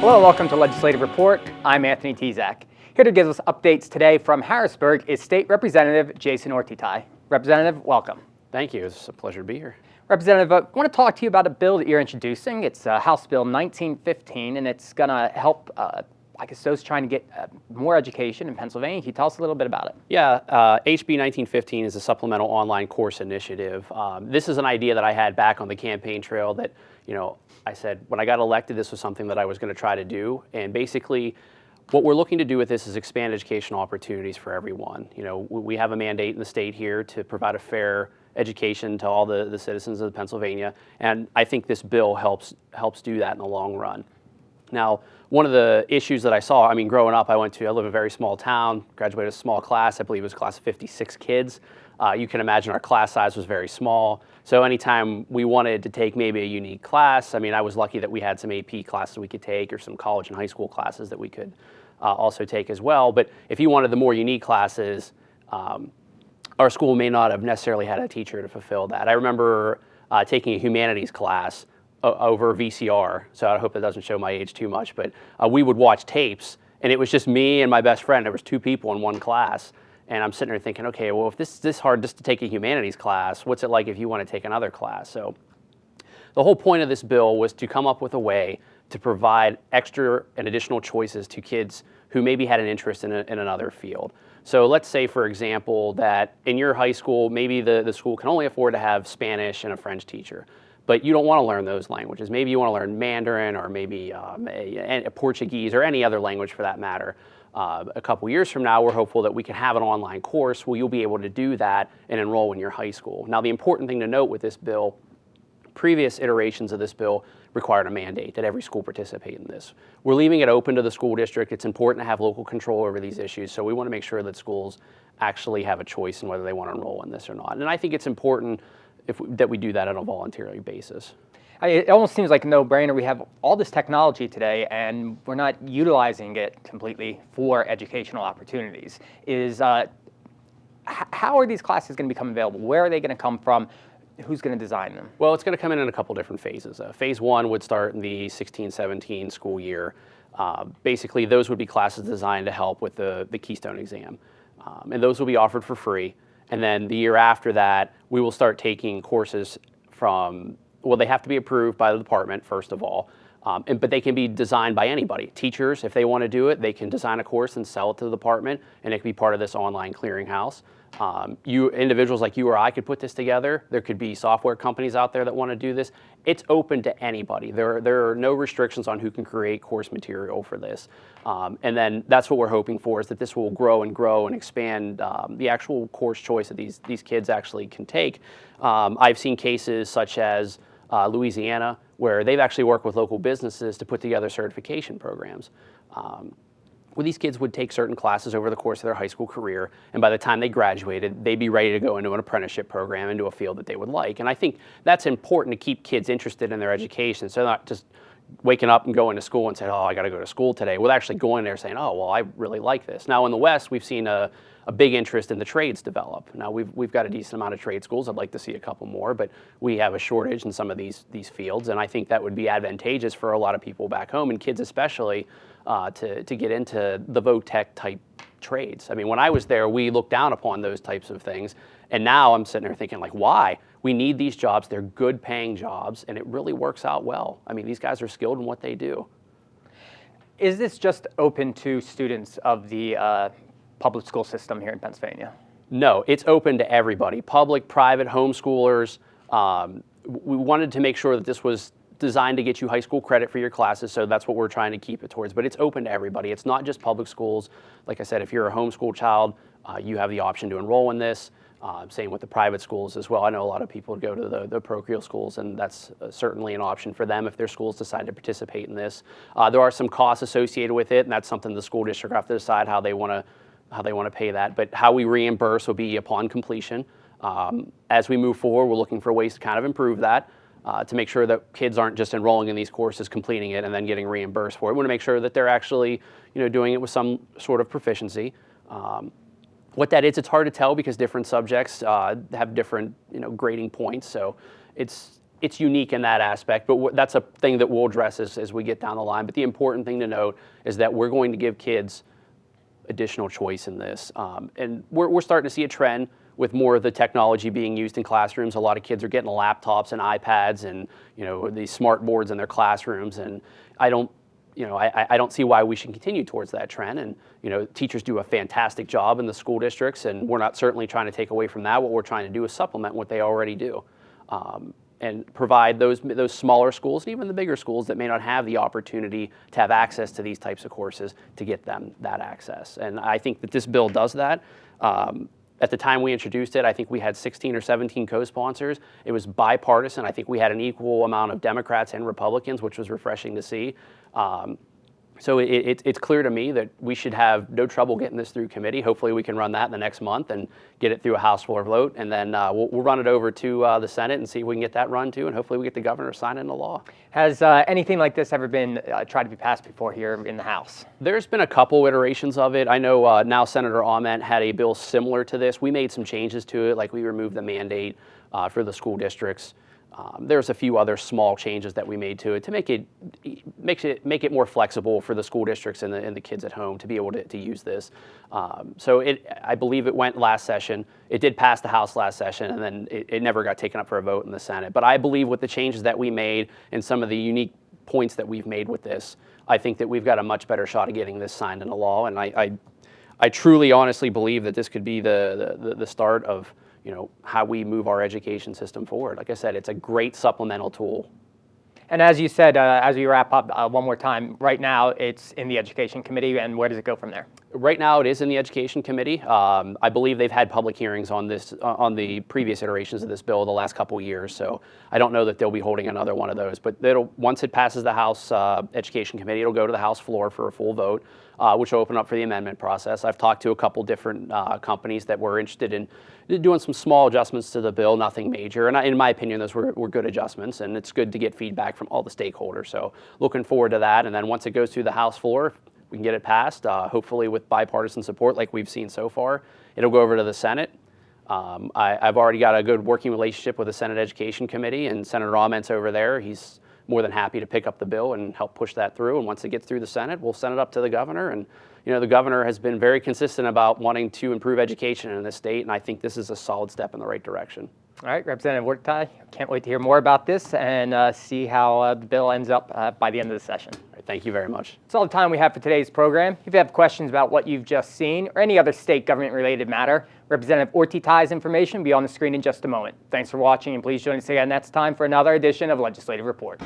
Hello, welcome to Legislative Report. I'm Anthony Tezak. Here to give us updates today from Harrisburg is State Representative Jason Ortitay. Representative, welcome. Thank you. It's a pleasure to be here. Representative, I want to talk to you about a bill that you're introducing. It's House Bill 1915, and it's going to help, I guess, those trying to get more education in Pennsylvania. Can you tell us a little bit about it? Yeah, HB 1915 is a supplemental online course initiative. This is an idea that I had back on the campaign trail that, I said when I got elected, this was something that I was going to try to do. And basically, what we're looking to do with this is expand educational opportunities for everyone. We have a mandate in the state here to provide a fair education to all the citizens of Pennsylvania, and I think this bill helps do that in the long run. Now, one of the issues that I saw, growing up, I live in a very small town, graduated a small class, I believe it was a class of 56 kids. You can imagine our class size was very small. So anytime we wanted to take maybe a unique class, I was lucky that we had some AP classes we could take or some college and high school classes that we could also take as well. But if you wanted the more unique classes, our school may not have necessarily had a teacher to fulfill that. I remember taking a humanities class over VCR, so I hope that doesn't show my age too much, but we would watch tapes, and it was just me and my best friend. There was two people in one class, and I'm sitting there thinking, okay, well, if this is this hard just to take a humanities class, what's it like if you want to take another class? So the whole point of this bill was to come up with a way to provide extra and additional choices to kids who maybe had an interest in another field. So let's say, for example, that in your high school, maybe the school can only afford to have Spanish and a French teacher, but you don't want to learn those languages. Maybe you want to learn Mandarin or maybe a Portuguese or any other language for that matter. A couple years from now, we're hopeful that we can have an online course where you'll be able to do that and enroll in your high school. Now, the important thing to note with this bill, previous iterations of this bill required a mandate that every school participate in this. We're leaving it open to the school district. It's important to have local control over these issues, so we want to make sure that schools actually have a choice in whether they want to enroll in this or not. And I think it's important that we do that on a voluntary basis. It almost seems like a no-brainer. We have all this technology today, and we're not utilizing it completely for educational opportunities. How are these classes going to become available? Where are they going to come from? Who's going to design them? Well, it's going to come in a couple different phases. Phase one would start in the 16-17 school year. Basically, those would be classes designed to help with the Keystone exam. And those will be offered for free. And then the year after that, we will start taking courses they have to be approved by the department, first of all. But they can be designed by anybody. Teachers, if they want to do it, they can design a course and sell it to the department, and it can be part of this online clearinghouse. Individuals like you or I could put this together. There could be software companies out there that want to do this. It's open to anybody. There are no restrictions on who can create course material for this. And then that's what we're hoping for, is that this will grow and expand the actual course choice that these kids actually can take. I've seen cases such as Louisiana, where they've actually worked with local businesses to put together certification programs. Where these kids would take certain classes over the course of their high school career, and by the time they graduated, they'd be ready to go into an apprenticeship program, into a field that they would like. And I think that's important to keep kids interested in their education, so they're not just waking up and going to school and saying, oh, I got to go to school today. We're actually going there saying, oh, well, I really like this. Now, in the West, we've seen a big interest in the trades develop. Now, we've got a decent amount of trade schools. I'd like to see a couple more, but we have a shortage in some of these fields, and I think that would be advantageous for a lot of people back home, and kids especially, to get into the vo-tech type trades. When I was there, we looked down upon those types of things, and now I'm sitting there thinking, like, why? We need these jobs. They're good paying jobs, and it really works out well. These guys are skilled in what they do. Is this just open to students of the public school system here in Pennsylvania? No, it's open to everybody, public, private, homeschoolers. We wanted to make sure that this was designed to get you high school credit for your classes, so that's what we're trying to keep it towards. But it's open to everybody. It's not just public schools. Like I said, if you're a homeschool child, you have the option to enroll in this. Same with the private schools as well. I know a lot of people go to the parochial schools, and that's certainly an option for them if their schools decide to participate in this. There are some costs associated with it, and that's something the school district will have to decide how they want to pay that. But how we reimburse will be upon completion. As we move forward, we're looking for ways to kind of improve that, to make sure that kids aren't just enrolling in these courses, completing it, and then getting reimbursed for it. We want to make sure that they're actually, doing it with some sort of proficiency. What that is, it's hard to tell because different subjects have different, grading points. So it's it's unique in that aspect, but that's a thing that we'll address as we get down the line. But the important thing to note is that we're going to give kids additional choice in this. And we're starting to see a trend with more of the technology being used in classrooms. A lot of kids are getting laptops and iPads and these smart boards in their classrooms. And I don't see why we should continue towards that trend. And teachers do a fantastic job in the school districts, and we're not certainly trying to take away from that. What we're trying to do is supplement what they already do. And provide those smaller schools and even the bigger schools that may not have the opportunity to have access to these types of courses to get them that access. And I think that this bill does that. At the time we introduced it, I think we had 16 or 17 co-sponsors. It was bipartisan. I think we had an equal amount of Democrats and Republicans, which was refreshing to see. So it's clear to me that we should have no trouble getting this through committee. Hopefully we can run that in the next month and get it through a House floor vote, and then we'll run it over to the Senate and see if we can get that run too, and hopefully we get the governor to sign it into law. Has anything like this ever been tried to be passed before here in the House? There's been a couple iterations of it. I know now Senator Ament had a bill similar to this. We made some changes to it, like we removed the mandate for the school districts. There's a few other small changes that we made to it to make it more flexible for the school districts and the kids at home to be able to use this. So I believe it went last session. It did pass the House last session, and then it never got taken up for a vote in the Senate. But I believe with the changes that we made and some of the unique points that we've made with this, I think that we've got a much better shot of getting this signed into law. And I truly, honestly believe that this could be the start of how we move our education system forward. Like I said, it's a great supplemental tool. And as you said, as we wrap up one more time, right now it's in the Education Committee, and where does it go from there? Right now it is in the Education Committee. I believe they've had public hearings on this, on the previous iterations of this bill the last couple of years, so I don't know that they'll be holding another one of those. But once it passes the House Education Committee, it'll go to the House floor for a full vote, which will open up for the amendment process. I've talked to a couple different companies that were interested in doing some small adjustments to the bill, nothing major. And in my opinion, those were good adjustments, and it's good to get feedback from all the stakeholders. So looking forward to that. And then once it goes through the House floor, we can get it passed, hopefully with bipartisan support like we've seen so far. It'll go over to the Senate. I've already got a good working relationship with the Senate Education Committee, and Senator Ament's over there. He's more than happy to pick up the bill and help push that through. And once it gets through the Senate, we'll send it up to the governor. And the governor has been very consistent about wanting to improve education in this state, and I think this is a solid step in the right direction. All right, Representative Ortitay, can't wait to hear more about this and see how the bill ends up by the end of the session. All right, thank you very much. That's all the time we have for today's program. If you have questions about what you've just seen or any other state government-related matter, Representative Ortitay's information will be on the screen in just a moment. Thanks for watching, and please join us again next time for another edition of Legislative Report.